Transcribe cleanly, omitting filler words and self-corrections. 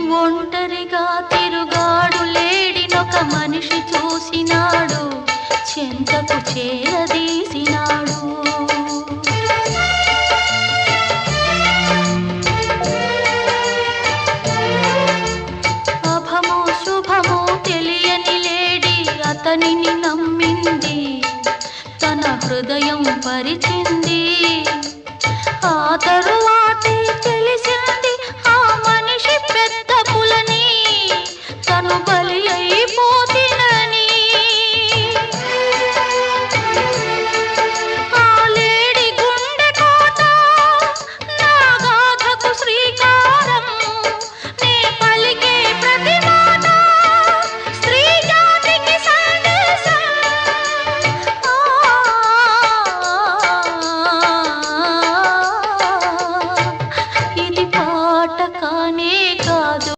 ఒంటరిగా తిరుగాడు లేడినొక మనిషి చూసినాడు, చెంతకు చేరదీసినాడు. అభమో శుభమో తెలియని లేడి అతనిని నమ్మింది, తన హృదయం పరిచింది.